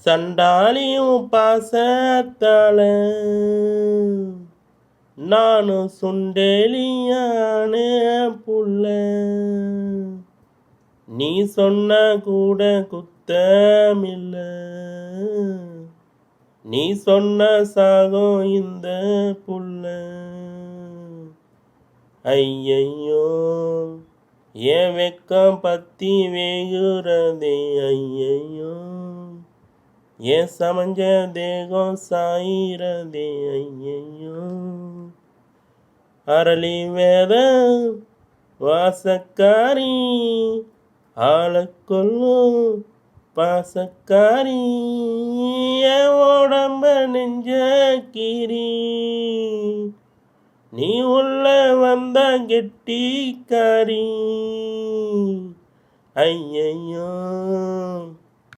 சண்டாளியும் பாசத்தால நானும் சுண்டேலியான புள்ள. நீ சொன்ன கூட குத்தமில்ல, நீ சொன்ன சாகம் இந்த புள்ள. ஐயையோ என் வெக்கம் பத்தி வேகுறதே, ஐயையோ என் சமஞ்ச தேகம் சாயிறதே, ஐயையோ. அரளி வேத வாசக்காரி ஆளக்கொல்லும் பாசக்காரி, என் உடம்ப நெஞ்ச கீரி நீ உள்ள வந்த கெட்டிக்காரி. ஐயையோ